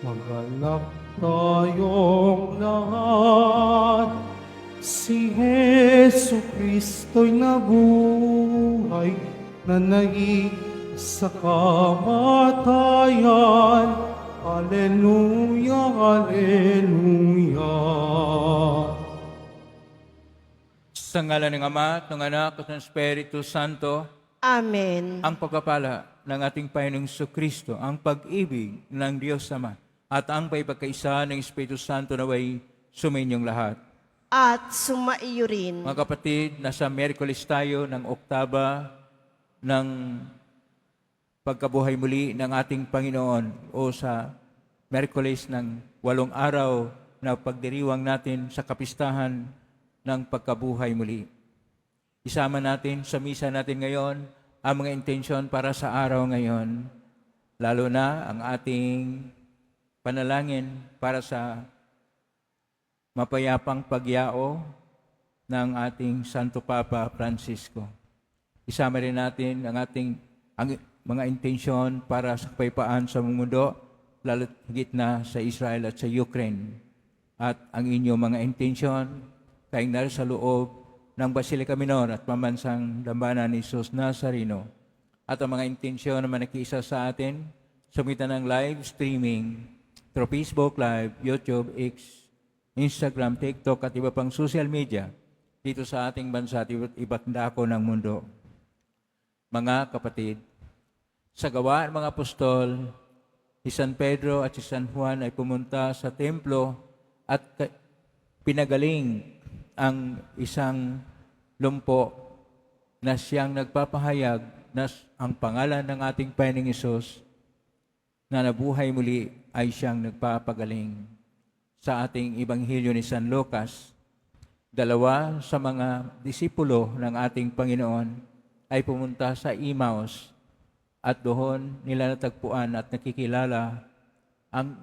Magalak tayong lahat, si Hesu Kristo'y nabuhay, nananaig sa kamatayan. Alleluia, Alleluia. Sa ngalan ng Ama, at ng Anak, at ng Espiritu Santo, Amen. ang pagpapala ng ating Panginoong Kristo, ang pag-ibig ng Diyos Ama, at ang pagkakaisa ng Espiritu Santo naway sumainyong lahat. At sumaiyo rin. Mga kapatid, nasa Miyerkules tayo ng Oktaba ng pagkabuhay muli ng ating Panginoon o sa Miyerkules ng 8 araw na pagdiriwang natin sa kapistahan ng pagkabuhay muli. Isama natin sa misa natin ngayon ang mga intensyon para sa araw ngayon, lalo na ang ating panalangin para sa mapayapang pagyao ng ating Santo Papa Francisco. Isama rin natin ang mga intensyon para sa kapayapaan sa mundo, lalo higit na sa Israel at sa Ukraine. At ang inyong mga intensyon, kaing naro sa loob ng Basilica Minor at pambansang Dambana ni Jesus Nazareno. At ang mga intensyon na manakiisa sa atin, sumitan ng live streaming through Facebook Live, YouTube, X, Instagram, TikTok at iba pang social media dito sa ating bansa at iba't dako ng mundo. Mga kapatid, sa gawa ng mga apostol, si San Pedro at si San Juan ay pumunta sa templo at pinagaling ang isang lumpo na siyang nagpapahayag na ang pangalan ng ating Panginoong Hesus na nabuhay muli ay siyang nagpapagaling. Sa ating Ebanghelyo ni San Lucas, 2 sa mga disipulo ng ating Panginoon ay pumunta sa Emmaus at doon nila natagpuan at nakikilala ang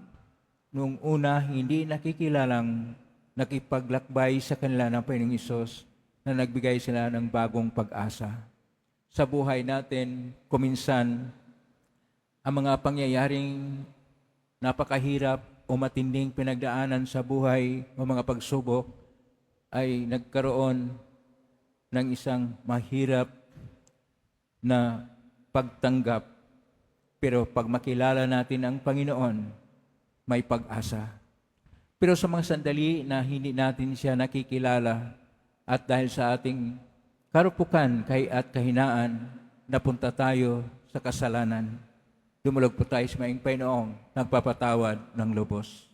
nung una hindi nakikilalang nakipaglakbay sa kanila ng Panginoong Hesus na nagbigay sila ng bagong pag-asa. Sa buhay natin, kuminsan, ang mga pangyayaring napakahirap o matinding pinagdaanan sa buhay o mga pagsubok ay nagkaroon ng isang mahirap na pagtanggap. Pero pag makilala natin ang Panginoon, may pag-asa. Pero sa mga sandali na hindi natin siya nakikilala at dahil sa ating karupukan at kahinaan, napunta tayo sa kasalanan. Dumulog po tayo sa maing Panginoong nagpapatawad ng lubos.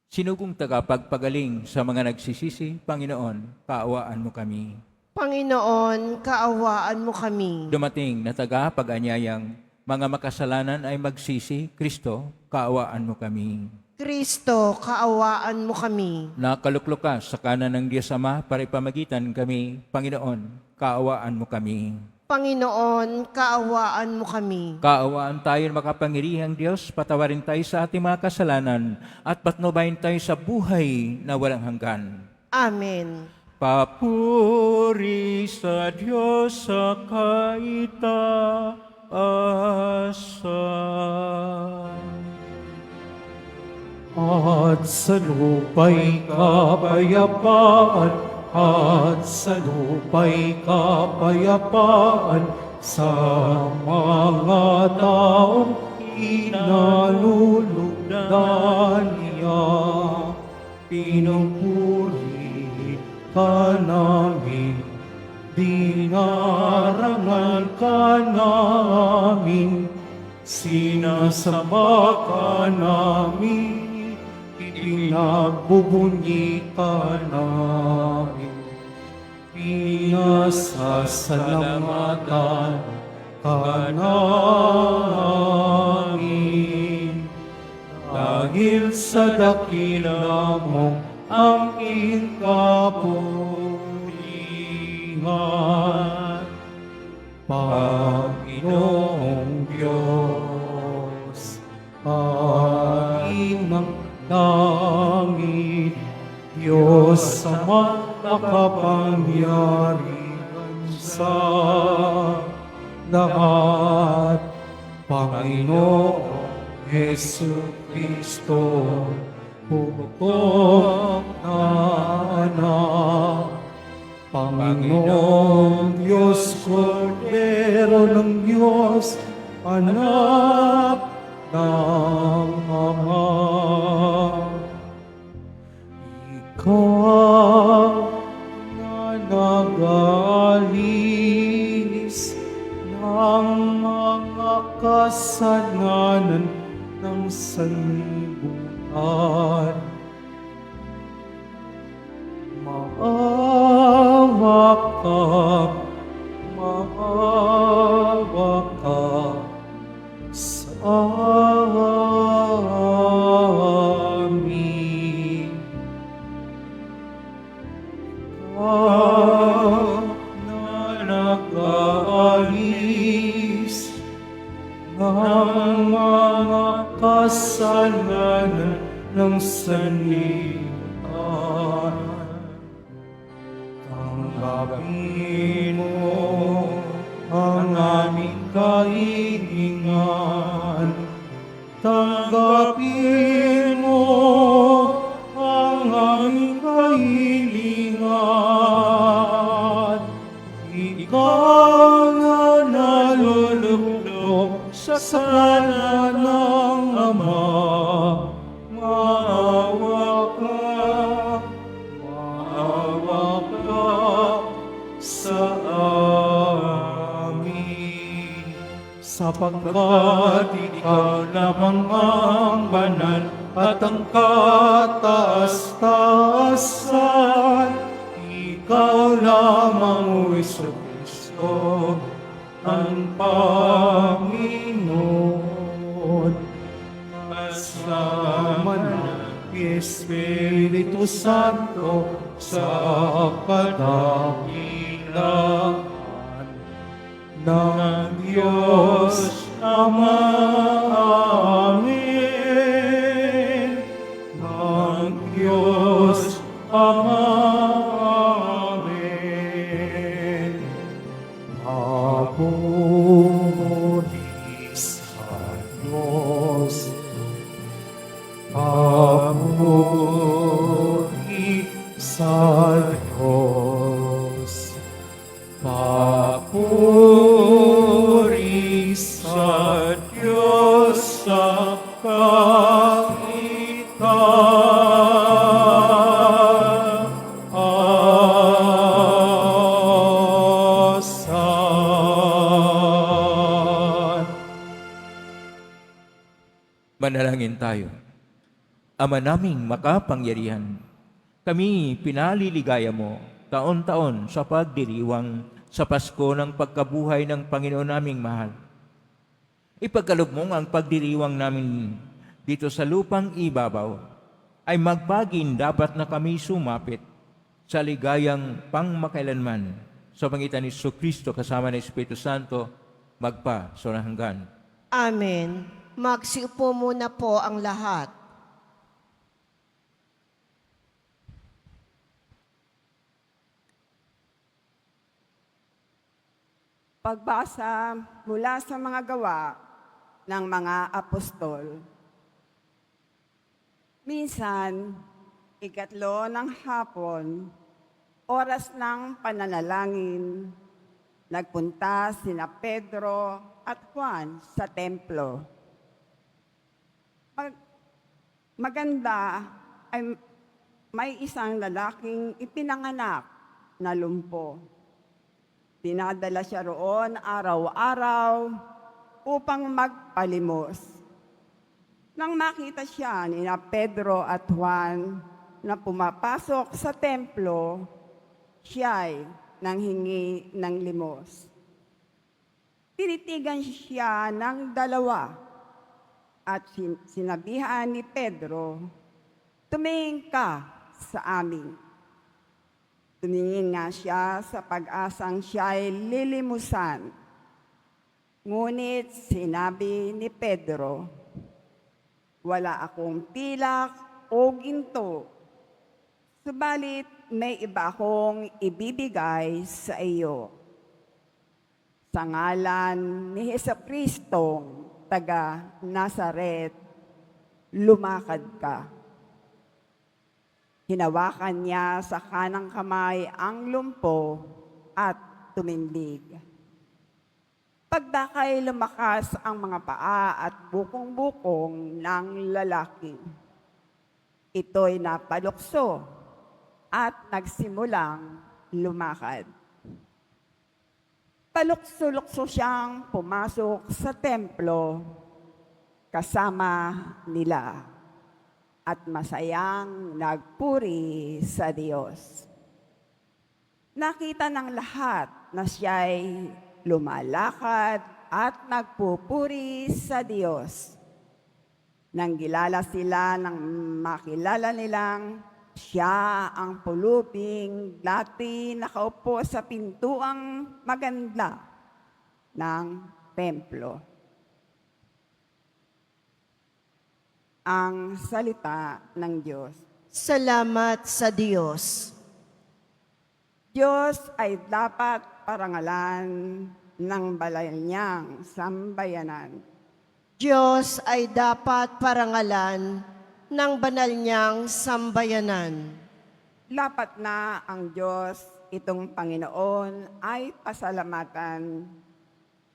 Sinugong tagapagpagaling sa mga nagsisisi, Panginoon, kaawaan mo kami. Panginoon, kaawaan mo kami. Dumating na tagapag-anyayang mga makasalanan ay magsisi, Kristo, kaawaan mo kami. Kristo, kaawaan mo kami. Nakaluklok ka sa kanan ng Diyos Ama para ipamagitan kami, Panginoon, kaawaan mo kami. Panginoon, kaawaan mo kami. Kaawaan tayo ng makapangyarihang Diyos, patawarin tayo sa ating mga kasalanan at patnubayin tayo sa buhay na walang hanggan. Amen. Papuri sa Diyos sa kaitaasan. At sa lupa'y kapayapaan, at sa lupa'y kapayapaan, sa mga taong inalulugdan niya. Pinupuri ka namin, dinarangal ka namin, sinasamba ka namin, pinagbubunyitan namin, pinasasalamatan ka namin. Dahil sa dakila mong ang iyong kapulihan, Panginoong Diyos, Inang langit, Diyos Ama makapangyarihan sa lahat, Panginoong Jesu Cristo, bubukod na anak. Panginoong Diyos, Kordero ng Diyos, anak ng Ama. Ikaw na nag-aalinis ng mga kasalanan ng sanlibutan. Maawa ka sa amin. Ikaw na nag-aalis ng mga kasalanan ng sanlibutan. Tanggapin mo ang aming kahilingan. Tanggapin mo ang aming kahilingan. Ikaw na nalulugdok sa sala ng Ama. Maawa ka sa amin. Sapagkat ikaw lamang ang banal at ang kataas-taasan. Ikaw lamang, O Jesucristo, ang Panginoon. Kasama ng Espiritu Santo sa kadakilaan ng Diyos Ama. Amen. Ng Diyos Ama. Amen. Papuri sa Diyos. Papuri sa Diyos. Papuri sa Diyos sa kahitaasan. Manalangin tayo. Ama naming makapangyarihan, kami pinaliligaya mo taon-taon sa pagdiriwang sa Pasko ng pagkabuhay ng Panginoon naming mahal. Ipagkaloob mo ang pagdiriwang namin dito sa lupang ibabaw ay magpaging dapat na kami sumapit sa ligayang pangmakailanman sa pangitan ni Jesucristo kasama ng Espiritu Santo magpa sa hanggan. Amen. Magsiupo muna po ang lahat. Pagbasa mula sa mga gawa ng mga apostol. Minsan, ikatlo ng hapon, oras ng pananalangin, nagpunta sina Pedro at Juan sa templo. Maganda ay may isang lalaking ipinanganak na lumpo. Dinadala siya roon araw-araw upang magpalimos. Nang makita siya ni Pedro at Juan na pumapasok sa templo, siya'y nanghingi ng limos. Tinitigan siya ng dalawa at sinabihan ni Pedro, "Tumingin ka sa amin." Tumingin nga siya sa pag-asang siya'y lilimusan. Ngunit sinabi ni Pedro, "Wala akong pilak o ginto, subalit may iba akong ibibigay sa iyo. Sa ngalan ni Jesucristo, taga Nazaret lumakad ka. Hinawakan niya sa kanang kamay ang lumpo at tumindig. Pagdakay lumakas ang mga paa at bukong-bukong ng lalaki. Ito'y napalukso at nagsimulang lumakad. Palukso-lukso siyang pumasok sa templo kasama nila at masayang nagpuri sa Diyos. Nakita ng lahat na siya'y lumalakad at nagpupuri sa Diyos. Nang gilala sila nang makilala nilang siya ang pulubing dati nakaupo sa pintuang maganda ng templo. Ang salita ng Diyos. Salamat sa Diyos. Diyos ay dapat parangalan ng balay niyang sambayanan. Diyos ay dapat parangalan ng banal niyang sambayanan. Dapat na ang Diyos, itong Panginoon, ay pasalamatan.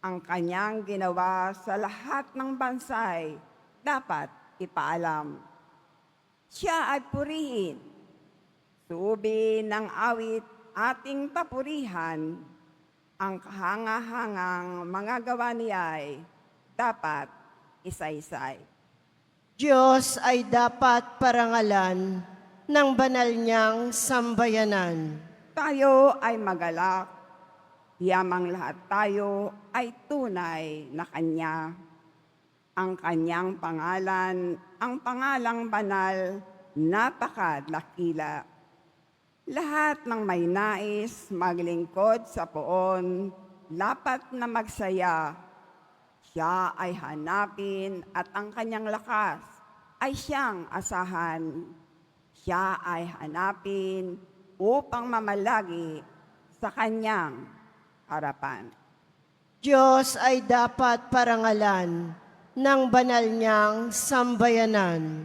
Ang kanyang ginawa sa lahat ng bansay, dapat ipaalam. Siya ay purihin. Subi ng awit ating papurihan, ang kahanga-hangang mga gawa niya'y dapat isaysay. Diyos ay dapat parangalan ng banal niyang sambayanan. Tayo ay magalak, yamang lahat tayo ay tunay na Kanya. Ang Kanyang pangalan, ang pangalang banal, napakadakila. Lahat ng may nais maglingkod sa poon, dapat na magsaya. Siya ay hanapin at ang kanyang lakas ay siyang asahan. Siya ay hanapin upang mamalagi sa kanyang harapan. Diyos ay dapat parangalan ng banal niyang sambayanan.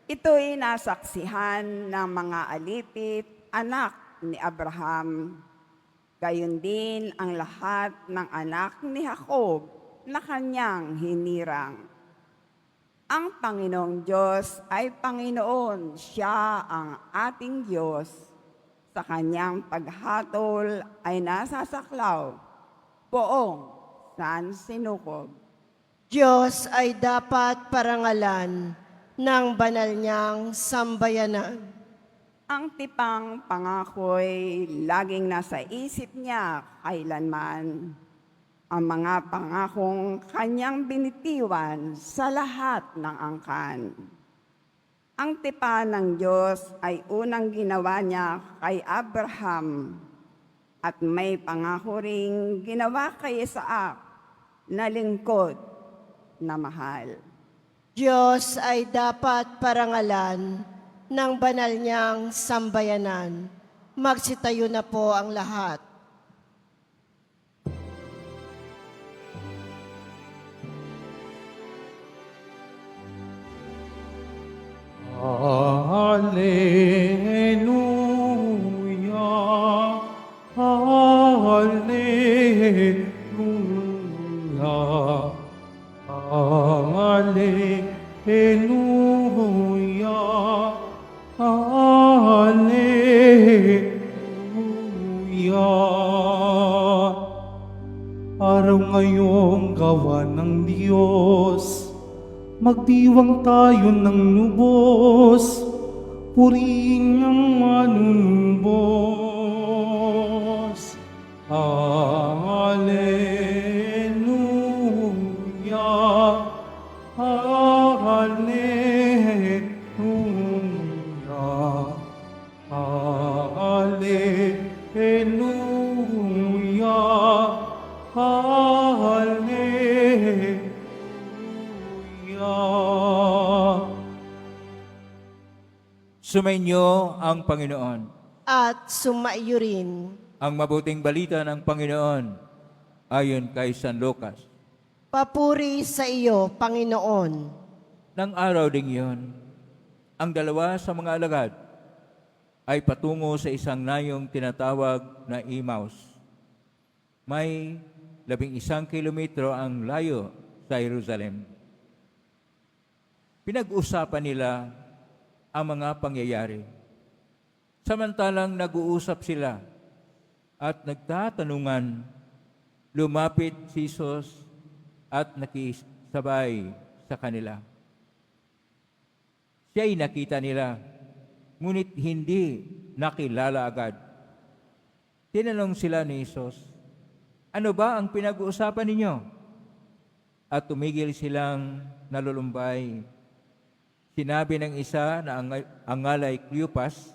Ito'y nasaksihan ng mga alipit, anak ni Abraham. Gayon din ang lahat ng anak ni Jacob na kanyang hinirang. Ang Panginoong Diyos ay Panginoon, siya ang ating Diyos. Sa kanyang paghatol ay nasasaklaw, poong saan sinukob. Diyos ay dapat parangalan ng banal niyang sambayanan. Ang tipang pangako'y laging nasa isip niya kailanman. Ang mga pangakong kanyang binitiwan sa lahat ng angkan. Ang tipan ng Diyos ay unang ginawa niya kay Abraham at may pangako ring ginawa kay Isaac na lingkod na mahal. Diyos ay dapat parangalan ng banal niyang sambayanan. Magsitayo na po ang lahat. Hallelujah, Hallelujah, Hallelujah, Hallelujah. Araw ngayong gawa ng Diyos, magdiwang tayo ng lubos, purihin niyang manunumbos. Hallelujah, Hallelujah, Hallelujah, Hallelujah. Sumainyo ang Panginoon. At sumaiyo rin. Ang mabuting balita ng Panginoon ayon kay San Lucas. Papuri sa iyo, Panginoon. Nang araw ding iyon, ang dalawa sa mga alagad ay patungo sa isang nayong tinatawag na Emmaus. May 11 kilometro ang layo sa Jerusalem. Pinag-usapan nila ang mga pangyayari. Samantalang nag-uusap sila at nagtatanungan, lumapit si Jesus at nakisabay sa kanila. Siya'y nakita nila, ngunit hindi nakilala agad. Tinanong sila ni Jesus, "Ano ba ang pinag-uusapan ninyo?" At tumigil silang nalulumbay. Sinabi ng isa na ang ngalay Cleopas,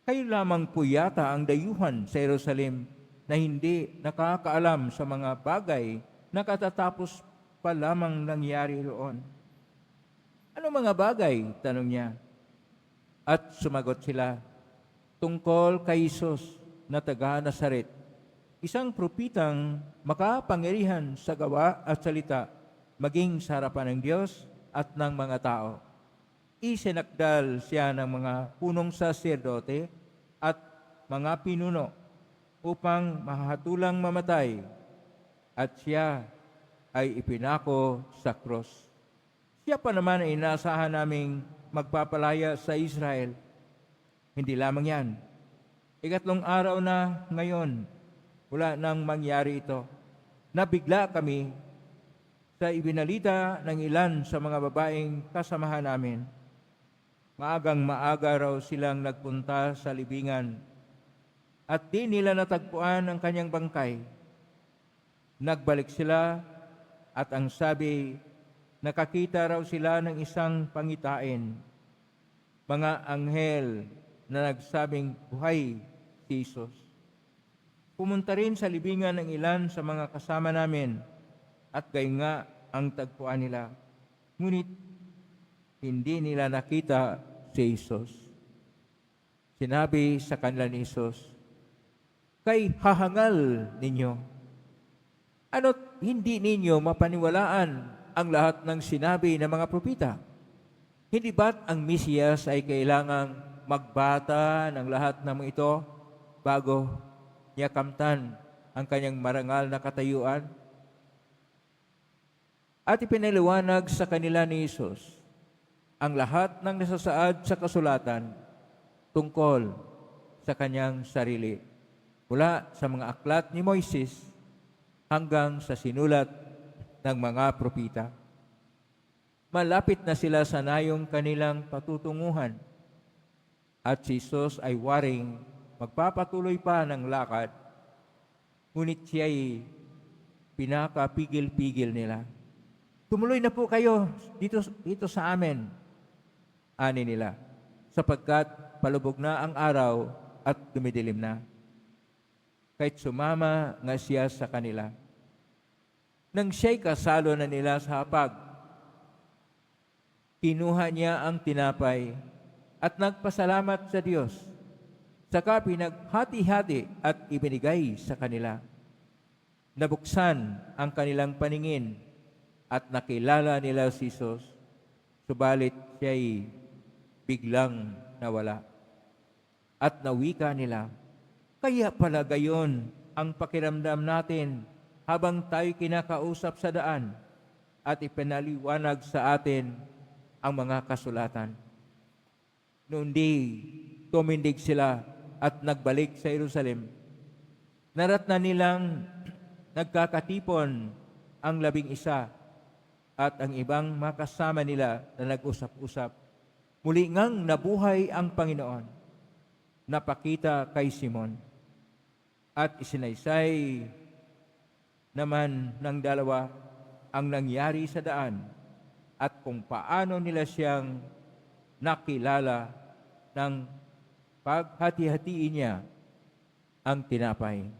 "Kayo lamang po yata ang dayuhan sa Jerusalem na hindi nakakaalam sa mga bagay na katatapos pa lamang nangyari roon." "Ano mga bagay?" tanong niya. At sumagot sila, "Tungkol kay Jesus na taga Nazaret, isang propitang makapangyarihan sa gawa at salita, maging sa harapan ng Diyos at ng mga tao. Isinakdal siya ng mga punong saserdote at mga pinuno upang mahatulang mamatay, at siya ay ipinako sa krus. Siya pa naman ay inaasahan naming magpapalaya sa Israel. Hindi lamang yan. 3 araw na ngayon, wala nang mangyari ito. Nabigla kami sa ibinalita ng ilan sa mga babaeng kasamahan namin. Maagang maaga raw silang nagpunta sa libingan at di nila natagpuan ang kanyang bangkay. Nagbalik sila at ang sabi, nakakita raw sila ng isang pangitain, mga anghel na nagsabing buhay si Jesus. Pumunta rin sa libingan ng ilan sa mga kasama namin at gayon nga ang tagpuan nila. Ngunit hindi nila nakita si Jesus. Sinabi sa kanila ni Jesus, "Kay hahangal ninyo. Ano't hindi ninyo mapaniwalaan ang lahat ng sinabi ng mga propita? Hindi ba't ang Mesiyas ay kailangang magbata ng lahat ng mga ito bago niya kamtan ang kanyang marangal na katayuan?" At ipinaliwanag sa kanila ni Jesus ang lahat ng nasasaad sa kasulatan tungkol sa kanyang sarili, mula sa mga aklat ni Moises hanggang sa sinulat ng mga propita. Malapit na sila sa nayong kanilang patutunguhan at si Jesus ay waring magpapatuloy pa ng lakad, ngunit siya'y pinakapigil-pigil nila. "Tumuloy na po kayo dito sa amin," ani nila, sapagkat palubog na ang araw at dumidilim na. Kahit sumama nga siya sa kanila. Nang siya'y kasalo na nila sa hapag, kinuha niya ang tinapay at nagpasalamat sa Diyos. Saka pinaghati-hati at ibinigay sa kanila. Nabuksan ang kanilang paningin at nakilala nila si Jesus, subalit siya'y biglang nawala. At nawika nila, "Kaya pala gayon ang pakiramdam natin habang tayo kinakausap sa daan at ipinaliwanag sa atin ang mga kasulatan." Noon di tumindig sila at nagbalik sa Jerusalem. Naratnan nilang nagkakatipon ang 11 at ang ibang makasama nila na nag-usap-usap. Muli ngang nabuhay ang Panginoon. Napakita kay Simon. At isinaysay naman ng dalawa ang nangyari sa daan at kung paano nila siyang nakilala ng paghati-hatiin niya ang tinapay.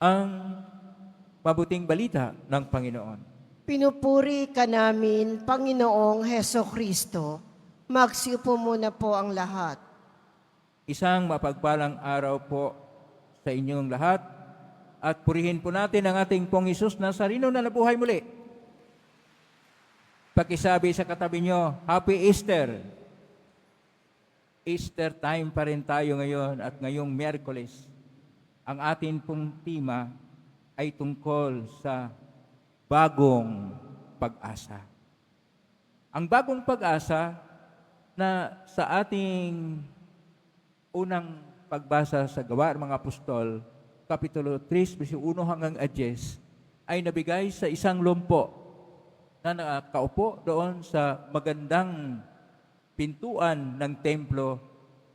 Ang mabuting balita ng Panginoon. Pinupuri ka namin, Panginoong Hesukristo. Magsiupo muna po ang lahat. Isang mapagpalang araw po sa inyong lahat at purihin po natin ang ating Pong Hesus Nazareno na nabuhay muli. Pakisabi sa katabi nyo, Happy Easter! Easter time pa rin tayo ngayon at ngayong Miyerkules. Ang atin pong tema ay tungkol sa bagong pag-asa. Ang bagong pag-asa na sa ating unang pagbasa sa Gawa ng mga Apostol, Kapitulo 3, verso 1 hanggang 10, ay nabigay sa isang lumpo na nakaupo doon sa magandang pintuan ng templo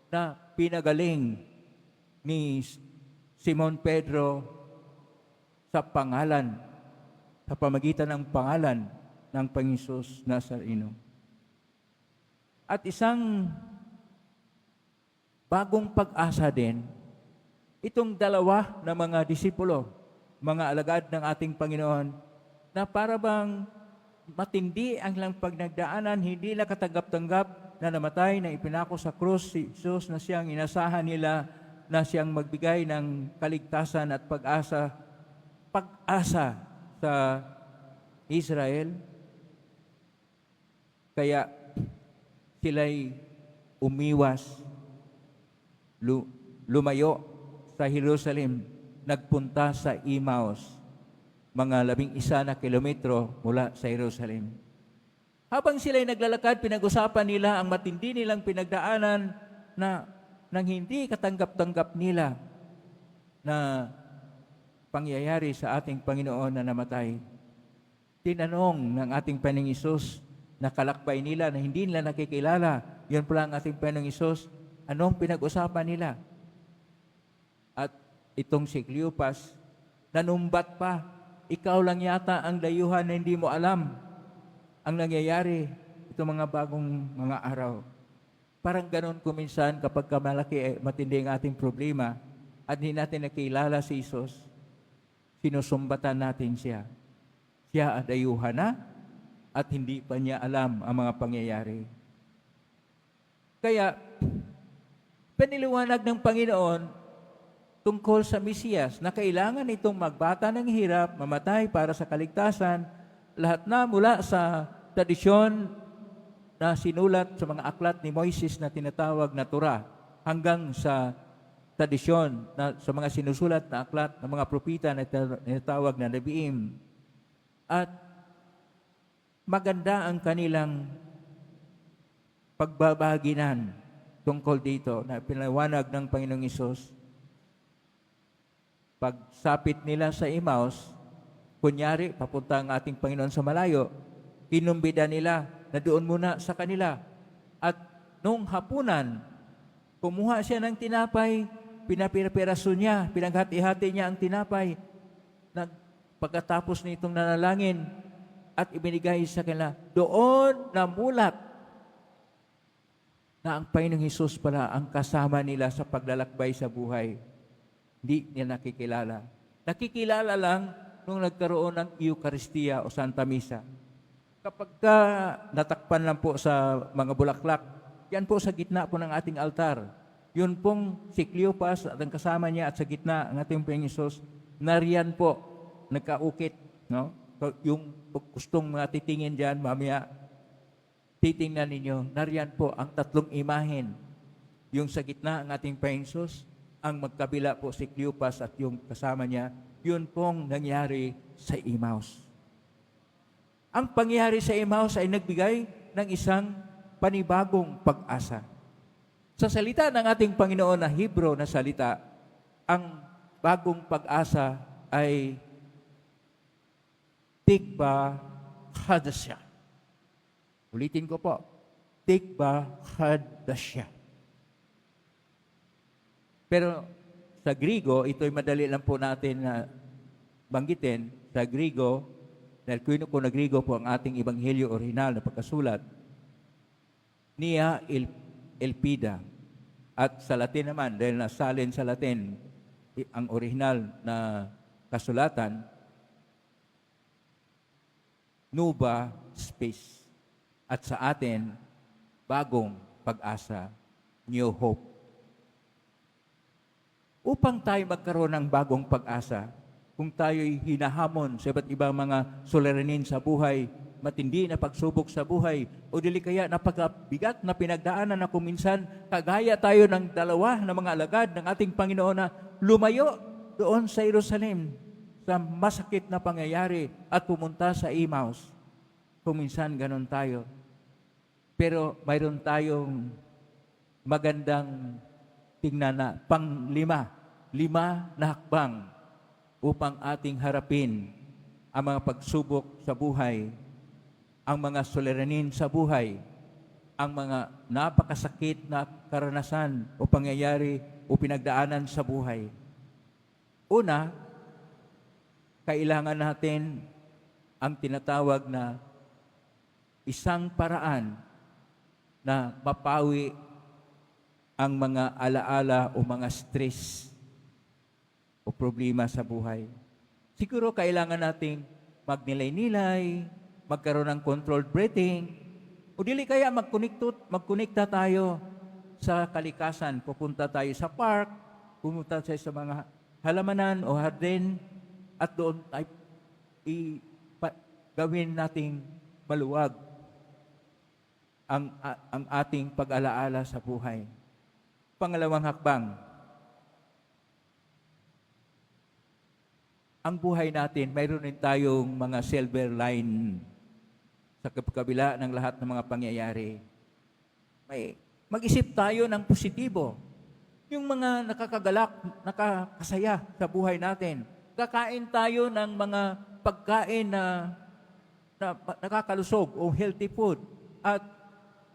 na pinagaling ni Simon Pedro sa pangalan, sa pamagitan ng pangalan ng Panginoon Nazareno. At isang bagong pag-asa din, itong dalawa na mga disipulo, mga alagad ng ating Panginoon, na para bang matindi ang ilang pagnagdaanan, hindi na katanggap-tanggap na namatay, na ipinako sa krus si Jesus na siyang inasahan nila na siyang magbigay ng kaligtasan at pag-asa sa Israel. Kaya sila'y umiwas, lumayo sa Jerusalem, nagpunta sa Emmaus, mga 11 na kilometro mula sa Jerusalem. Habang sila'y naglalakad, pinag-usapan nila ang matindi nilang pinagdaanan na nang hindi katanggap-tanggap nila na pangyayari sa ating Panginoon na namatay. Tinanong ng ating Panginoong Hesus na kalakbay nila na hindi nila nakikilala, yun pala ang ating Panginoong Hesus, anong pinag-usapan nila? At itong si Cleopas, nanumbat pa, ikaw lang yata ang dayuhan na hindi mo alam ang nangyayari itong mga bagong mga araw. Parang ganon kuminsan kapag malaki, matindi ang ating problema at hindi natin nakilala si Isus, sinusumbatan natin siya. Siya ang dayuhan na at hindi pa niya alam ang mga pangyayari. Kaya, paniliwanag ng Panginoon tungkol sa Mesiyas na kailangan itong magbata ng hirap, mamatay para sa kaligtasan, lahat na mula sa tradisyon na sinulat sa mga aklat ni Moises na tinatawag na Torah hanggang sa tradisyon na sa mga sinusulat na aklat ng mga propita na tinatawag na Nebiim. At maganda ang kanilang pagbabaginan tungkol dito na pinaliwanag ng Panginoong Hesus. Pagsapit nila sa Emmaus, kunyari, papunta ang ating Panginoon sa malayo, inumbida nila na doon muna sa kanila. At nung hapunan, kumuha siya ng tinapay, pinapirapiraso niya, pinaghati-hati niya ang tinapay. Pagkatapos nitong nanalangin at ibinigay sa kanila, doon namulat na ang Panginoong Hesus pala ang kasama nila sa paglalakbay sa buhay. Hindi niya nakikilala. Nakikilala lang nung nagkaroon ng Eucharistia o Santa Misa. Kapag natakpan lang po sa mga bulaklak, yan po sa gitna po ng ating altar. Yun pong si Cleopas at ang kasama niya at sa gitna ang ating Panginoong Hesus, nariyan po, nagkaukit. No? Yung gustong mga titingin dyan, mamaya, titingnan ninyo, nariyan po ang tatlong imahen. Yung sa gitna ang ating Panginoong Hesus, ang magkabila po si Cleopas at yung kasama niya, yun pong nangyari sa Emmaus. Ang pangyayari sa Emmaus ay nagbigay ng isang panibagong pag-asa. Sa salita ng ating Panginoon na Hebrew na salita, ang bagong pag-asa ay Tikba Hadasya. Ulitin ko po, Tikba Hadasya. Pero sa Grigo, ito'y madali lang po natin na banggitin. Sa Grigo, dahil ko na Grigo po ang ating Ebanghelyo original na pagkasulat, Nia Elpida. At sa Latin naman, dahil nasalin sa Latin, ang original na kasulatan, Nuba Spes. At sa atin, bagong pag-asa, New Hope. Upang tayo magkaroon ng bagong pag-asa, kung tayo'y hinahamon sa iba't ibang mga suliranin sa buhay, matindi na pagsubok sa buhay o dili kaya napakabigat na pinagdaanan na kuminsan kagaya tayo ng dalawa na mga alagad ng ating Panginoon na lumayo doon sa Jerusalem sa masakit na pangyayari at pumunta sa Emmaus. Kuminsan ganon tayo. Pero mayroon tayong magandang tingnan na lima na hakbang upang ating harapin ang mga pagsubok sa buhay, ang mga suliranin sa buhay, ang mga napakasakit na karanasan o pangyayari o pinagdaanan sa buhay. Una, kailangan natin ang tinatawag na isang paraan na mapawi ang mga alaala o mga stress o problema sa buhay. Siguro kailangan nating magnilay-nilay, magkaroon ng controlled breathing, o dili kaya magkonekta tayo sa kalikasan. Pupunta tayo sa park, pumunta tayo sa mga halamanan o hardin, at doon ay gawin nating maluwag ang ating pag-alaala sa buhay. Pangalawang hakbang, ang buhay natin, mayroon din tayong mga silver line sa kabila ng lahat ng mga pangyayari. Mag-isip tayo ng positibo. Yung mga nakakagalak, nakakasaya sa buhay natin. Kakain tayo ng mga pagkain na nakakalusog o healthy food. At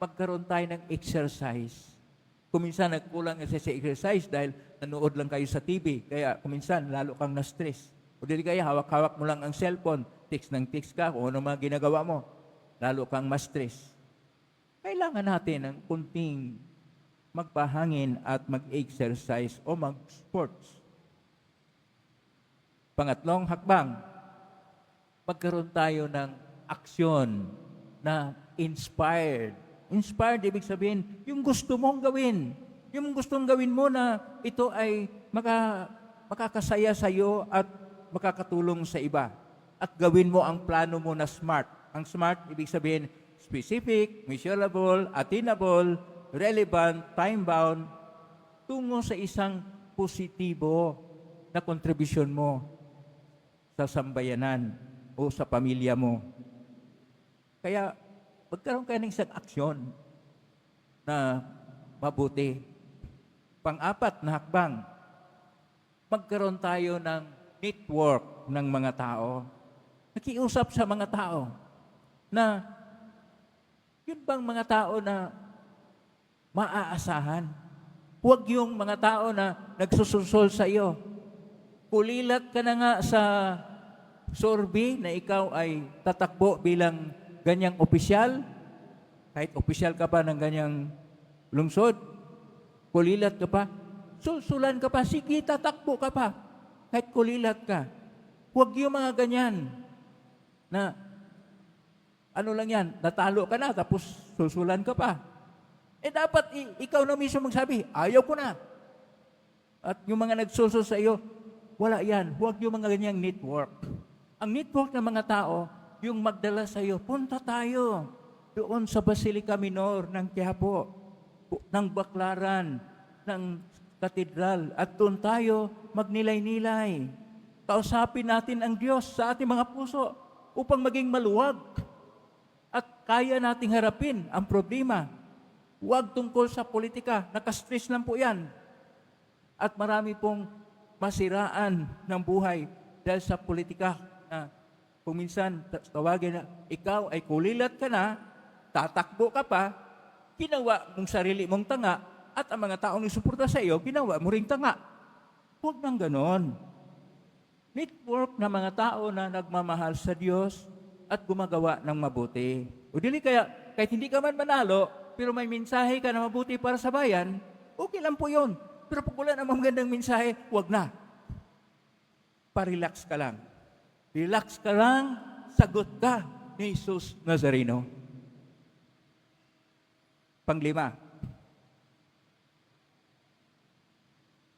magkaroon tayo ng exercise. Kuminsan nagkulang sa exercise dahil nanood lang kayo sa TV. Kaya kuminsan lalo kang na-stress. O dili kaya hawak-hawak mo lang ang cellphone, text ka, kung ano mga ginagawa mo, lalo kang ma-stress. Kailangan natin ng kunting magpahangin at mag-exercise o mag-sports. Pangatlong hakbang, magkaroon tayo ng aksyon na inspired. Inspired, ibig sabihin, yung gusto mong gawin. Yung gustong gawin mo na ito ay makakasaya sa iyo at makakatulong sa iba. At gawin mo ang plano mo na SMART. Ang SMART, ibig sabihin, specific, measurable, attainable, relevant, time-bound, tungo sa isang positibo na kontribusyon mo sa sambayanan o sa pamilya mo. Kaya, magkaroon kayo ng isang aksyon na mabuti. Pang-apat na hakbang, magkaroon tayo ng network ng mga tao. Nakiusap sa mga tao na yun bang mga tao na maaasahan? Huwag yung mga tao na nagsusulsol sa iyo. Kulilat ka na nga sa survey na ikaw ay tatakbo bilang ganyang opisyal, kahit opisyal ka pa ng ganyang lungsod, kulilat ka pa, sulsulan ka pa, sige, tatakbo ka pa. Kahit kulilat ka. Huwag yung mga ganyan na ano lang yan, natalo ka na tapos susulan ka pa. Dapat ikaw na mismo magsabi, ayaw ko na. At yung mga nagsusul sa iyo, wala yan. Huwag yung mga ganyang network. Ang network ng mga tao, yung magdala sa iyo, punta tayo doon sa Basilica Minor ng Quiapo, ng Baclaran, ng katedral, at doon tayo magnilay-nilay. Kausapin natin ang Diyos sa ating mga puso upang maging maluwag at kaya nating harapin ang problema. Huwag tungkol sa politika, nakastress lang po yan. At marami pong masiraan ng buhay dahil sa politika na kuminsan tawagin na ikaw ay kulilat ka na, tatakbo ka pa, ginawa mong sarili mong tanga, at ang mga taong isuporta sa iyo, ginawa mo ring tanga. Huwag nang ganon. Network na mga tao na nagmamahal sa Diyos at gumagawa ng mabuti. O dili kaya, kahit hindi ka man manalo, pero may mensahe ka na mabuti para sa bayan, okay lang po yun. Pero pag wala namang magandang mensahe, huwag na. Pa-relax ka lang. Relax ka lang, sagot ka ni Jesus Nazareno. Panglima,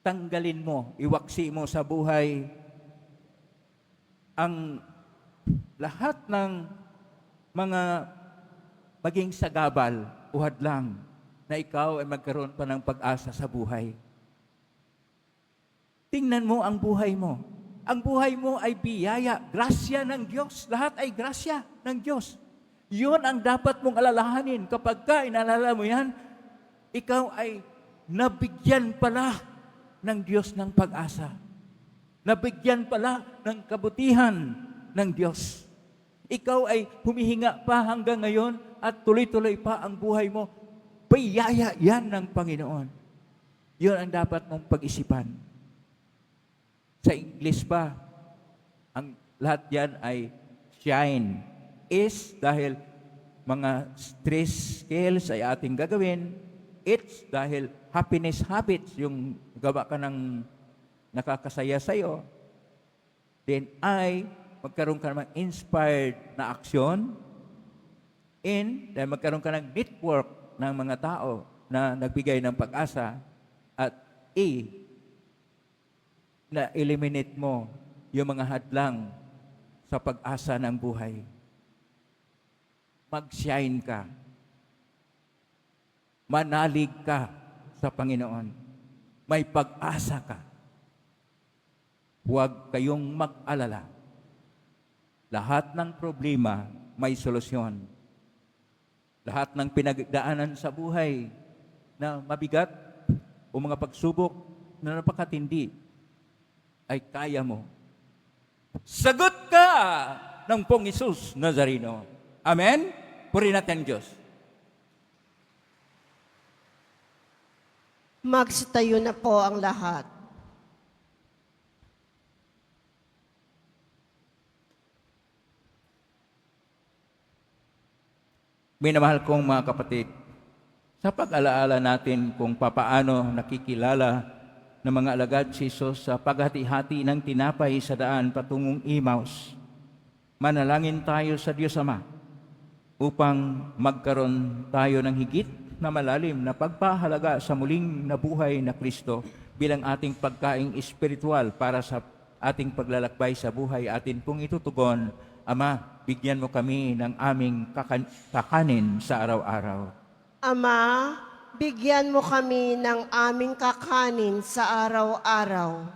tanggalin mo, iwaksi mo sa buhay ang lahat ng mga maging sagabal o hadlang na ikaw ay magkaroon pa ng pag-asa sa buhay. Tingnan mo ang buhay mo. Ang buhay mo ay biyaya, grasya ng Diyos. Lahat ay grasya ng Diyos. Yun ang dapat mong alalahanin. Kapag ka inalala mo yan, ikaw ay nabigyan pala ng Diyos ng pag-asa. Nabigyan pala ng kabutihan ng Diyos. Ikaw ay humihinga pa hanggang ngayon at tuloy-tuloy pa ang buhay mo. Biyaya yan ng Panginoon. Yun ang dapat mong pag-isipan. Sa English pa, ang lahat yan ay shine. Is dahil mga stress skills ay ating gagawin. It's dahil happiness habits, yung gawa ka ng nakakasaya sa'yo. Then I, magkaroon ka ng inspired na aksyon. In, dahil magkaroon ka ng network ng mga tao na nagbigay ng pag-asa. At E, na eliminate mo yung mga hadlang sa pag-asa ng buhay. Mag-shine ka. Manalig ka sa Panginoon. May pag-asa ka. Huwag kayong mag-alala. Lahat ng problema may solusyon. Lahat ng pinagdaanan sa buhay na mabigat o mga pagsubok na napakatindi ay kaya mo. Sagot ka ng Pong Isus Nazareno. Amen? Purihin natin Diyos. Magsitayo na po ang lahat. Minamahal kong mga kapatid, sa pag-alaala natin kung papaano nakikilala ng mga alagad si Jesus sa paghati-hati ng tinapay sa daan patungong Emmaus, manalangin tayo sa Diyos Ama upang magkaroon tayo ng higit na malalim na pagpahalaga sa muling nabuhay na Kristo bilang ating pagkaing espiritual para sa ating paglalakbay sa buhay. Atin pong itutugon, Ama, bigyan mo kami ng aming kakanin sa araw-araw. Ama, bigyan mo kami ng aming kakanin sa araw-araw.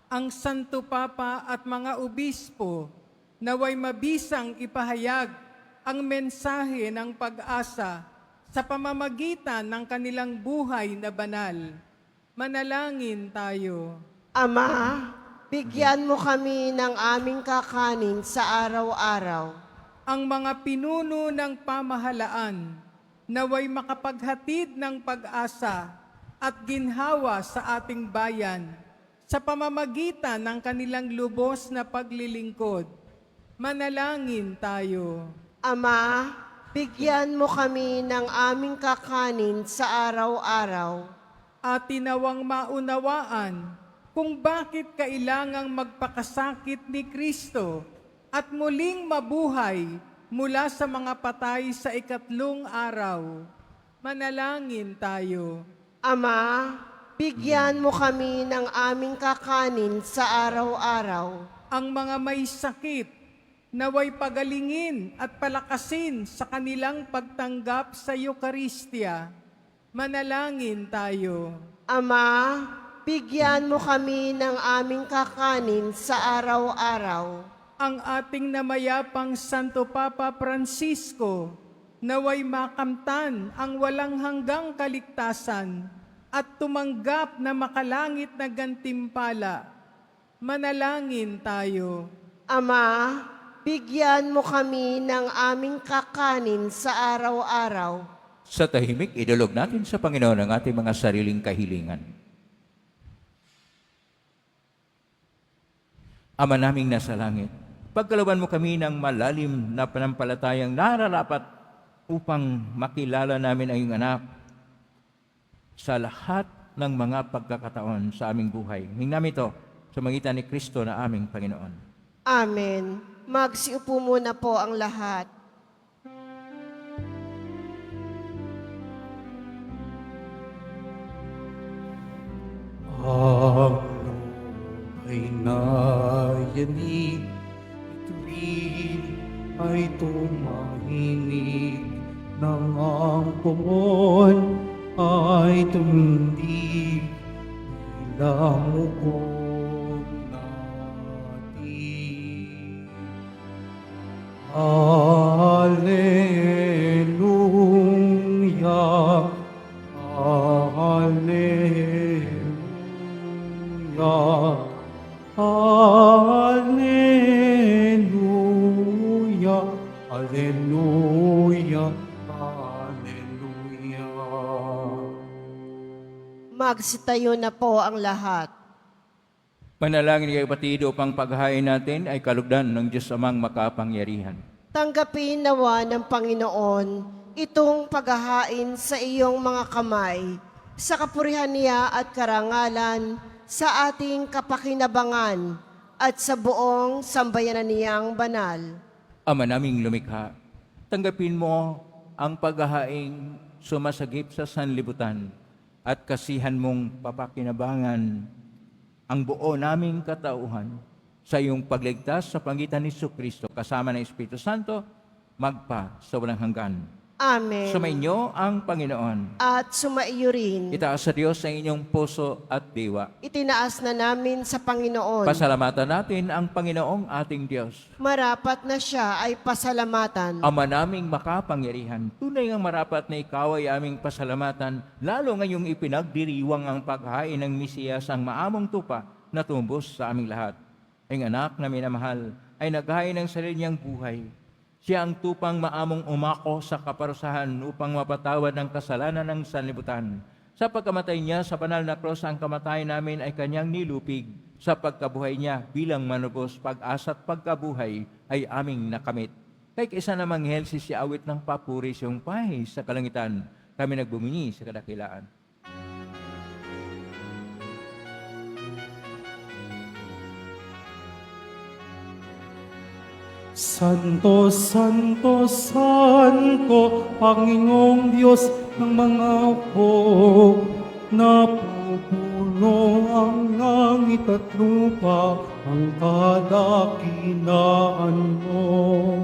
Ang Santo Papa at mga obispo naway mabisang ipahayag ang mensahe ng pag-asa sa pamamagitan ng kanilang buhay na banal. Manalangin tayo. Ama, bigyan mo kami ng aming kakanin sa araw-araw. Ang mga pinuno ng pamahalaan naway makapaghatid ng pag-asa at ginhawa sa ating bayan sa pamamagitan ng kanilang lubos na paglilingkod. Manalangin tayo. Ama, bigyan mo kami ng aming kakanin sa araw-araw. At tinawang maunawaan kung bakit kailangang magpakasakit ni Kristo at muling mabuhay mula sa mga patay sa ikatlong araw. Manalangin tayo. Ama, bigyan mo kami ng aming kakanin sa araw-araw. Ang mga may sakit, naway pagalingin at palakasin sa kanilang pagtanggap sa Eucharistia. Manalangin tayo. Ama, bigyan mo kami ng aming kakanin sa araw-araw. Ang ating namayapang Santo Papa Francisco, naway makamtan ang walang hanggang kaligtasan at tumanggap na makalangit na gantimpala. Manalangin tayo. Ama, bigyan mo kami ng aming kakanin sa araw-araw. Sa tahimik, idulog natin sa Panginoon ang ating mga sariling kahilingan. Ama naming nasa langit, pagkalaban mo kami ng malalim na panampalatayang nararapat upang makilala namin ang iyong anak sa lahat ng mga pagkakataon sa aming buhay. Hingin namin ito sa magitan ni Kristo na aming Panginoon. Amen. Magsiupo muna po ang lahat. Ang ay nayanig, ito rin ay tumahi. Panginoon ay tumindig bilang hukom natin. Alleluia, Alleluia, Alleluia, Alleluia, Alleluia. Magsitayo na po ang lahat. Manalangin kayo kapatid upang paghahain natin ay kalugdan ng Diyos Amang makapangyarihan. Tanggapin nawa ng Panginoon itong paghahain sa iyong mga kamay, sa kapurihan niya at karangalan, sa ating kapakinabangan, at sa buong sambayanan niyang banal. Ama naming lumikha, tanggapin mo ang paghahaing sumasagip sa sanlibutan at kasihan mong papakinabangan ang buo naming katauhan sa iyong pagligtas sa pangitan ni Jesucristo kasama ng Espiritu Santo magpa sa walang hanggan. Amen. Sumainyo ang Panginoon. At sumaiyo rin. Itaas sa Diyos ang inyong puso at diwa. Itinaas na namin sa Panginoon. Pasalamatan natin ang Panginoong ating Diyos. Marapat na siya ay pasalamatan. Ama naming makapangyarihan, tunay ang marapat na ikaw ay aming pasalamatan, lalo ngayong ipinagdiriwang ang paghain ng Mesiyas ang maamong tupa na tumbos sa aming lahat. Ang anak na minamahal ay naghain ng sarili niyang buhay. Siya ang tupang maamong umako sa kaparusahan upang mapatawad ang kasalanan ng sanlibutan. Sa pagkamatay niya sa banal na krus, ang kamatayan namin ay kanyang nilupig. Sa pagkabuhay niya bilang manubos, pag-asa at pagkabuhay ay aming nakamit. Kay kaisa namang helsi si awit ng papuri siyang pahay sa kalangitan, kami nagbumini sa kadakilaan. Santo, Santo, Santo, Panginoong Diyos ng mga hukbo, napupuno ang langit at lupa, ang kadakilaan mo.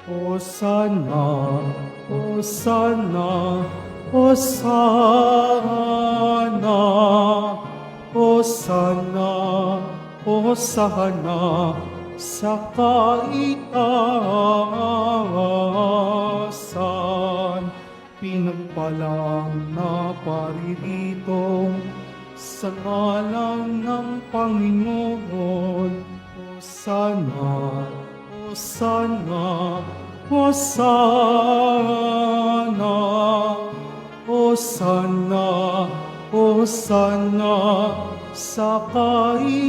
Hosana, Hosana, Hosana, Hosana, Hosana, sa kaitaasan, pinagpalang na paririto sa ngalan ng Panginoon. Hosana, Hosana, Hosana, Hosana, Hosana, sa kaitaasan.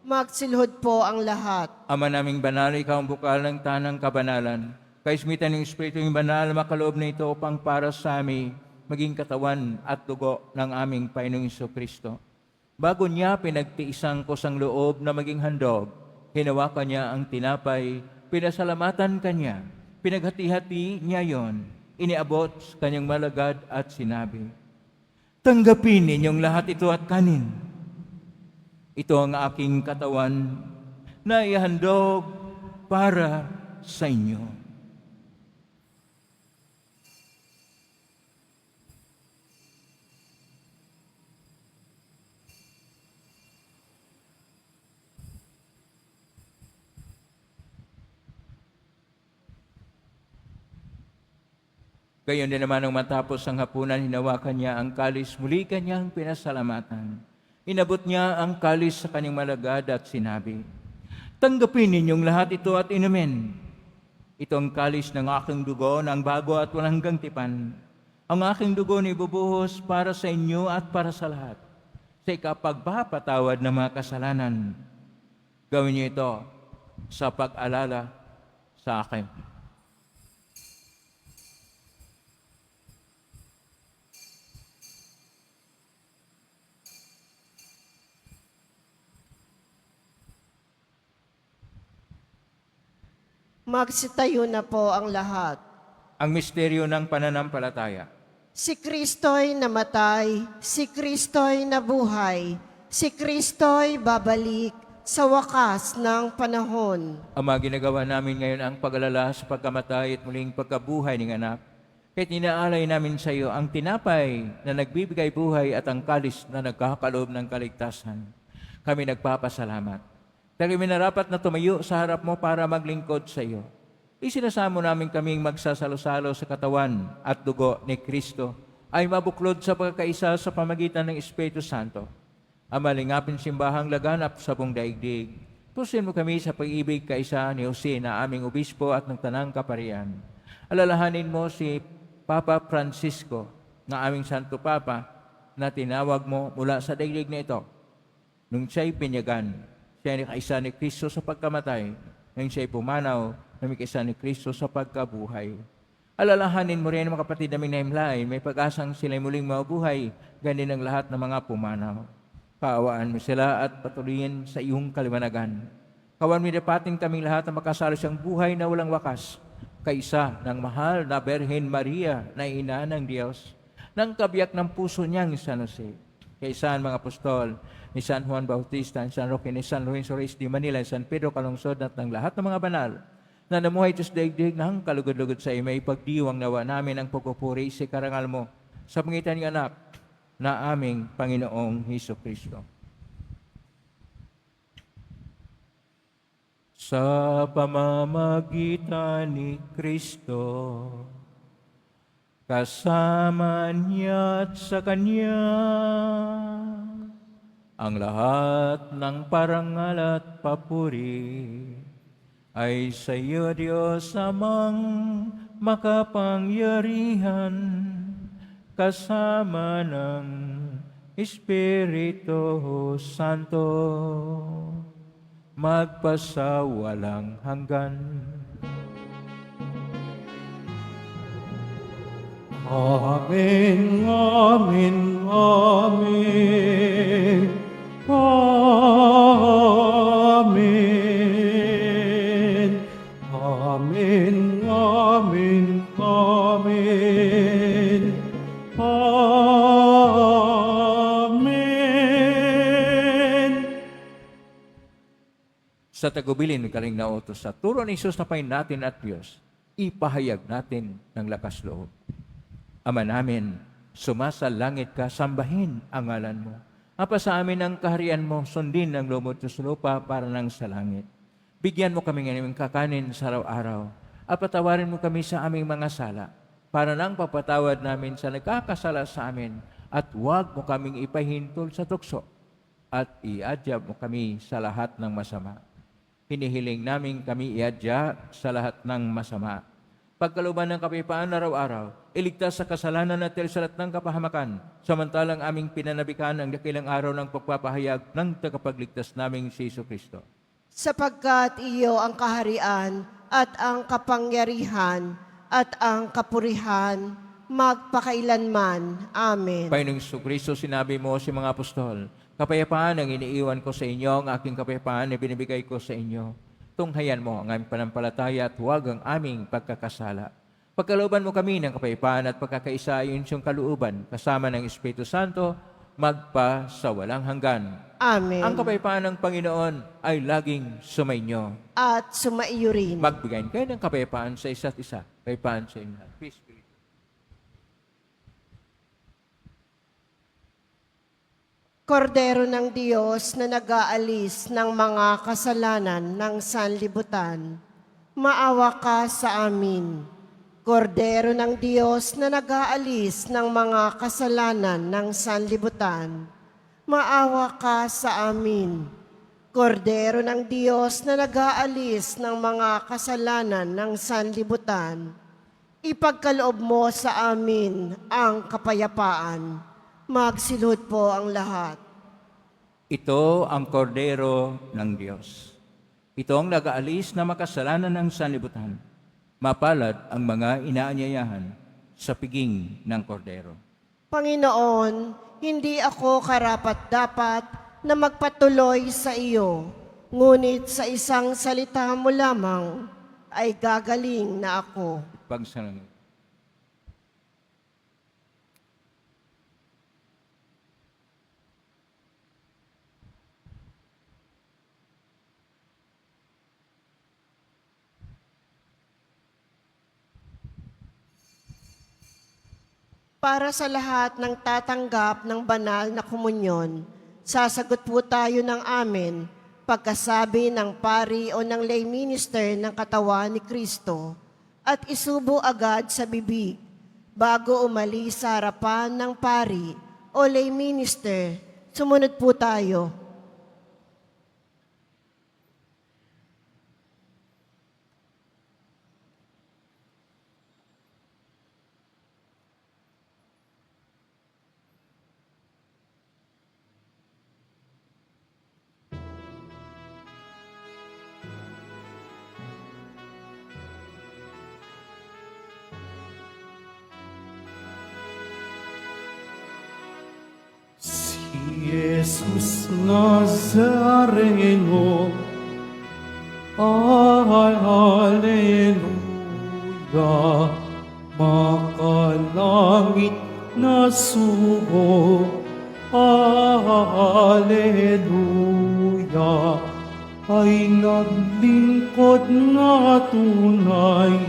Magsilhod po ang lahat. Ama naming banal, ikaw ang bukal ng tanang kabanalan. Kaismitan ng Espiritu yung banal, makaloob na ito upang para sa amin maging katawan at dugo ng aming Panginoong Jesucristo. Bago niya pinagtiisang kusang loob na maging handog, hinawakan niya ang tinapay, pinasalamatan kanya, pinaghati-hati niya yon, iniabot sa kanyang malagad at sinabi, "Tanggapin ninyong lahat ito at kanin. Ito ang aking katawan na ihandog para sa inyo." Gayon din naman nang matapos ang hapunan, hinawakan niya ang kalis, muli kanyang pinasalamatan. Inabot niya ang kalis sa kanyang malagad at sinabi, "Tanggapin ninyong lahat ito at inumin. Ito ang kalis ng aking dugo ng bago at walang hanggang tipan. Ang aking dugo ni bubuhos para sa inyo at para sa lahat, sa ikapagpapatawad ng mga kasalanan. Gawin niyo ito sa pag-alala sa akin." Magsitayo na po ang lahat. Ang misteryo ng pananampalataya. Si Kristo'y namatay, si Kristo'y nabuhay, si Kristo'y babalik, sa wakas ng panahon. Ama, ginagawa namin ngayon ang pag-alala sa pagkamatay at muling pagkabuhay ng anak. Kahit inaalay namin sa iyo ang tinapay na nagbibigay buhay at ang kalis na nagkakaloob ng kaligtasan. Kami nagpapasalamat. Dahil minarapat na tumayo sa harap mo para maglingkod sa iyo. Isinasamo namin kaming magsasalo-salo sa katawan at dugo ni Kristo ay mabuklod sa pagkakaisa sa pamagitan ng Espiritu Santo. Ama, lingapin simbahang laganap sa buong daigdig. Pusin mo kami sa pag-ibig kaisa ni Jose na aming obispo at ng tanang kaparian. Alalahanin mo si Papa Francisco na aming Santo Papa na tinawag mo mula sa daigdig na ito. Nung siya'y pinyagan, siya ay kaisa ni Kristo sa pagkamatay. Nung siya'y pumanaw, na kaisa ni Kristo sa pagkabuhay. Alalahanin mo rin mga kapatid naming naimlay, may pag-asang sila'y muling mabuhay, ganin ang lahat ng mga pumanaw. Kaawaan mo sila at patuloyin sa iyong kaliwanagan. Kawan mo dapatin kaming lahat na makasalo siyang buhay na walang wakas, kaisa ng mahal na Berhen Maria na ina ng Diyos, ng kabiyak ng puso niyang San Jose, kaisa ang mga apostol, ni San Juan Bautista, ni San Roque, ni San Lorenzo Reyes de Manila, ni San Pedro Calungsod at ng lahat ng mga banal, na namuhay Diyos daigdig ng kalugod-lugod sa iyo, may pagdiwang nawa namin ang pagpupuri sa karangal mo sa pangitan ng anak na aming Panginoong Hesus Kristo. Sa pamamagitan ni Kristo, kasama niya at sa Kanya, ang lahat ng parangal at papuri ay sa iyo, Diyos amang makapangyarihan, kasama ng Espiritu Santo, magpasawalang hanggan. Amen, amen, amen. Amen. Amen, amen, amen. Amen. Sa tagubilin ka rin nautos sa turo ni Jesus na pain natin at Diyos, ipahayag natin ng lakas loob. Ama namin, sumasalangit ka, sambahin ang ngalan mo. Apa sa amin ang kaharian mo, sundin ang loob mo sa lupa para nang sa langit. Bigyan mo kami ng kakanin sa araw-araw at patawarin mo kami sa aming mga sala para nang papatawad namin sa nagkakasala sa amin at huwag mo kaming ipahintol sa tukso at iadyab mo kami sa lahat ng masama. Hinihiling namin kami iadya sa lahat ng masama. Pagkaluban ng kapayapaan araw-araw, iligtas sa kasalanan at sa lahat ng kapahamakan, samantalang aming pinanabikan ang dakilang araw ng pagpapahayag ng tagapagligtas naming si Hesus Kristo. Sapagkat iyo ang kaharian at ang kapangyarihan at ang kapurihan magpakailanman. Amen. Panginoong Kristo, sinabi mo sa mga apostol, kapayapaan ang iniiwan ko sa inyo, ang aking kapayapaan na binibigay ko sa inyo. Tunghayan mo ang aming panampalataya at huwag ang aming pagkakasala. Pagkalooban mo kami ng kapayapaan at pagkakaisa ayon siyang kalooban, kasama ng Espiritu Santo, magpa sa walang hanggan. Amen. Ang kapayapaan ng Panginoon ay laging sumainyo. At sumaiyo rin. Magbigayin kayo ng kapayapaan sa isa't isa. Kapayapaan sa inyo. Peace be with you. Kordero ng Diyos na nag-aalis ng mga kasalanan ng sanlibutan, maawa ka sa amin. Kordero ng Diyos na nag-aalis ng mga kasalanan ng sanlibutan, maawa ka sa amin. Kordero ng Diyos na nag-aalis ng mga kasalanan ng sanlibutan, ipagkaloob mo sa amin ang kapayapaan. Magsilhod po ang lahat. Ito ang kordero ng Diyos. Ito ang nag-aalis na makasalanan ng sanlibutan. Mapalad ang mga inaanyayahan sa piging ng kordero. Panginoon, hindi ako karapat-dapat na magpatuloy sa iyo, ngunit sa isang salita mo lamang ay gagaling na ako. Pagsalangit. Para sa lahat ng tatanggap ng banal na komunyon, sasagot po tayo ng amen pagkasabi ng pari o ng lay minister ng katawan ni Kristo at isubo agad sa bibig bago umalis sa harapan ng pari o lay minister. Sumunod po tayo. Si Jesus Nazareno, Alleluia, makalangit na sugo, Alleluia, ay naglingkod na tunay,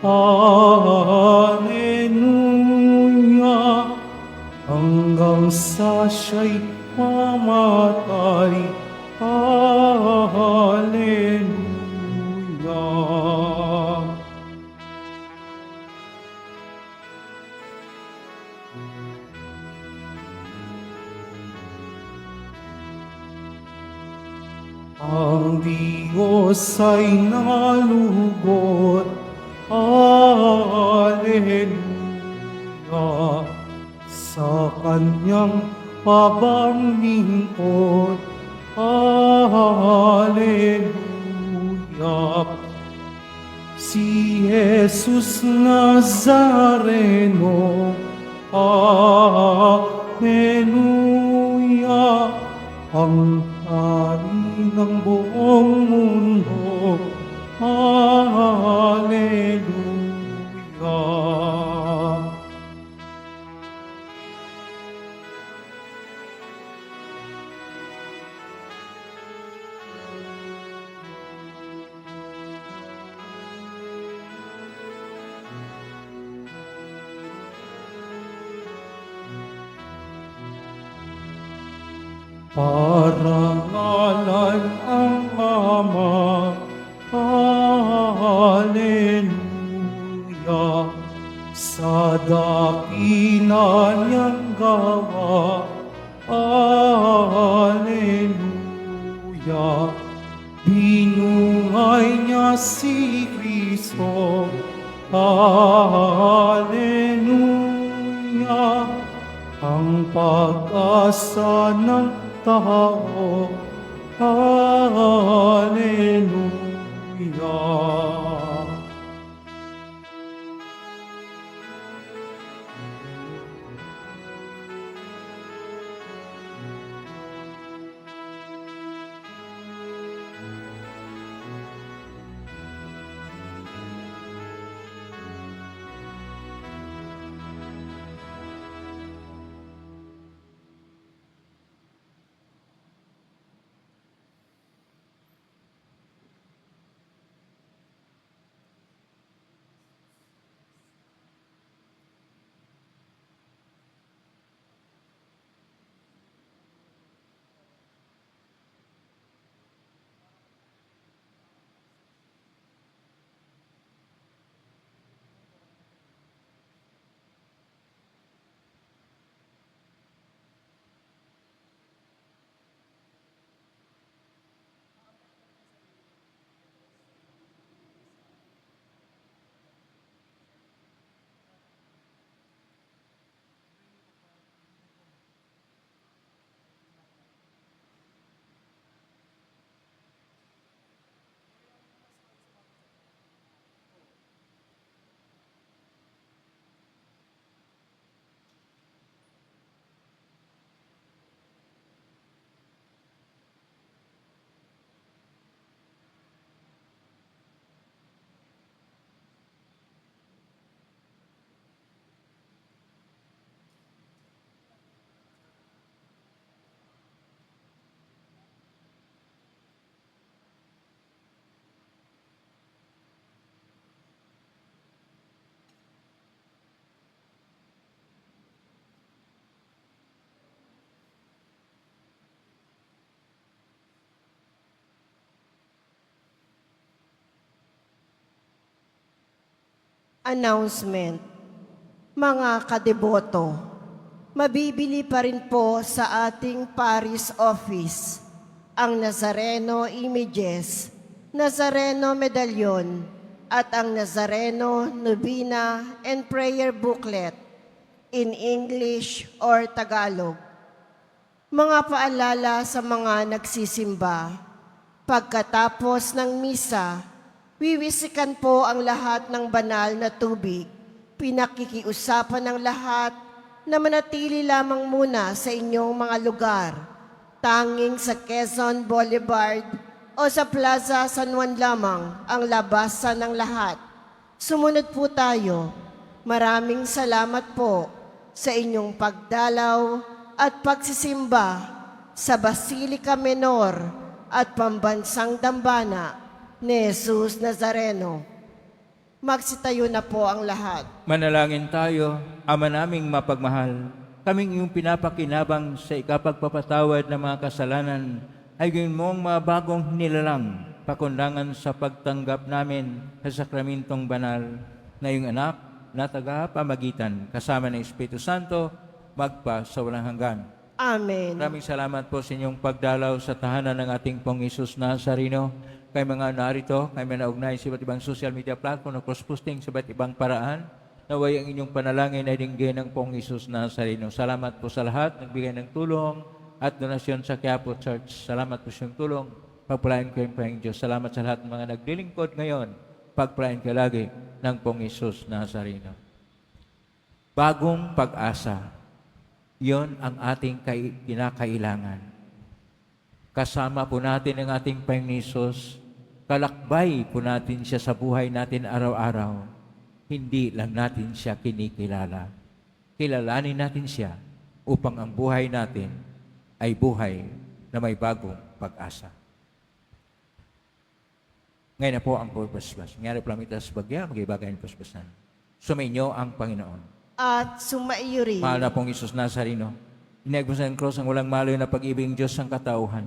Alleluia, hanggang sa siya'y mamatay. Hallelujah. Ang Diyos ay nalugod. Hallelujah. Sa kanyang paglingkod, Hallelujah. Si Jesus Nazareno, Hallelujah. Ang hari ng buong mundo, Hallelujah. Parangalan ang Ama, Hallelujah. Sa dakila niyang gawa, Hallelujah. Binuhay niya si Kristo, Hallelujah. Ang pag-asa ng tao, Hallelujah. Announcement. Mga kadeboto, mabibili pa rin po sa ating parish office ang Nazareno Images, Nazareno Medallion, at ang Nazareno Novena and Prayer Booklet in English or Tagalog. Mga paalala sa mga nagsisimba, pagkatapos ng misa, wiwisikan po ang lahat ng banal na tubig. Pinakikiusapan ng lahat na manatili lamang muna sa inyong mga lugar, tanging sa Quezon Boulevard o sa Plaza San Juan lamang ang labasan ng lahat. Sumunod po tayo. Maraming salamat po sa inyong pagdalaw at pagsisimba sa Basilica Menor at Pambansang Dambana ni Jesus Nazareno. Magsitayo na po ang lahat. Manalangin tayo, Ama naming mapagmahal. Kaming iyong pinapakinabang sa ikapagpapatawad ng mga kasalanan ay gawin mong mga bagong nilalang pakundangan sa pagtanggap namin sa sakramentong banal na iyong anak na tagapamagitan kasama ng Espiritu Santo magpa sa walang hanggan. Amen. Maraming salamat po sa inyong pagdalaw sa tahanan ng ating Pong Isus Nazareno. Kay mga narito, kay mga naugnay sa iba't ibang social media platform na cross-posting sa iba't ibang paraan, naway ang inyong panalangin ay dinggin ng Pong Isus Nazareno. Salamat po sa lahat, nagbigay ng tulong at donasyon sa Quiapo Church. Salamat po sa inyong tulong. Pagpalain ko yung Panginoon Diyos. Salamat sa lahat ng mga naglilingkod ngayon. Pagpalain ka lagi ng Pong Isus Nazareno. Bagong pag-asa. Yon ang ating kinakailangan. Kasama po natin ang ating Panginoon Hesus. Kalakbay po natin siya sa buhay natin araw-araw. Hindi lang natin siya kinikilala. Kilalanin natin siya upang ang buhay natin ay buhay na may bagong pag-asa. Ngayon na po ang purpose-bus. Ngayon po lang itas bagya, mag-ibagay ng pusbasan. Sumainyo ang Panginoon. At sumaiyo rin. Mahal na pong Isus Nazareno, inagbusan ng cross ang walang maloy na pag-ibig ng Diyos ang katauhan.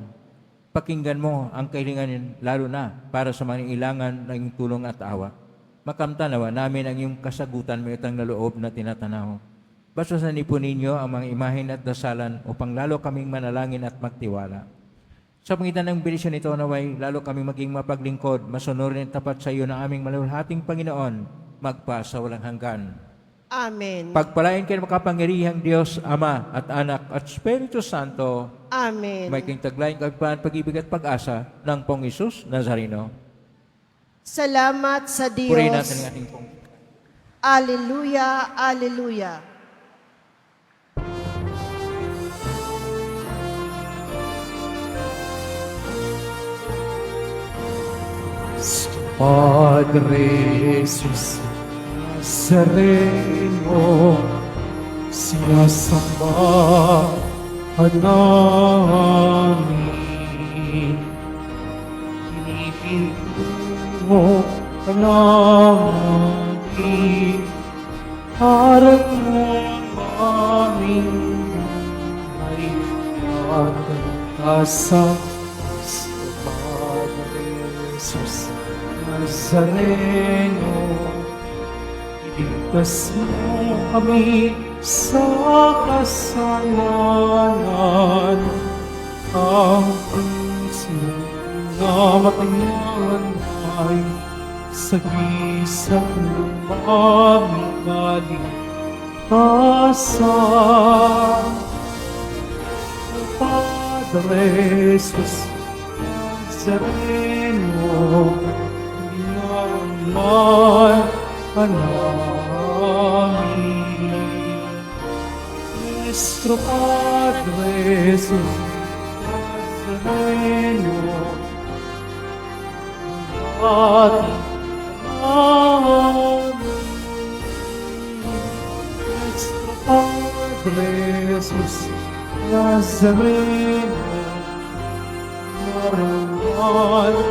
Pakinggan mo ang kailangan lalo na para sa mga ilangan ng iyong tulong at awa. Makamtanawa namin ang iyong kasagutan may utang na loob na tinatanaw. Basta sa nipon ninyo ang mga imahen at dasalan upang lalo kaming manalangin at magtiwala. Sa pangitan ng benisyon ito naway, lalo kaming maging mapaglingkod, masunurin at tapat sa iyo ng aming malulhating Panginoon, magpa sa walang hanggan. Amen. Pagpalain kayo makapangyarihang Diyos, Ama at Anak at Espiritu Santo. Amen. May kintaglaing kapipan, pag-ibig at pag-asa ng Pong Isus Nazareno. Salamat sa Diyos. Purihin natin ang ating Pong. Alleluia, alleluia. Padre Jesus Nazareno, sinasamba ka namin. Pinipinto ka namin, harap ng aming buhay at pag-asa. Padre Jesus Nazareno, iligtas mo kami sa kasalanan. Ang puso na matayan ay sagisang lumaming kaligtasan. Padre Jesus Nazareno, naman ka namin. Nuestro Padre Jesus Nazareno, Nuestro Padre Jesus Nazareno, naman ka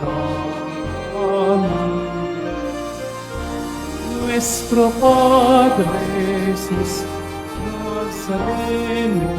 namin. Nuestro Padre Jesus Nazareno,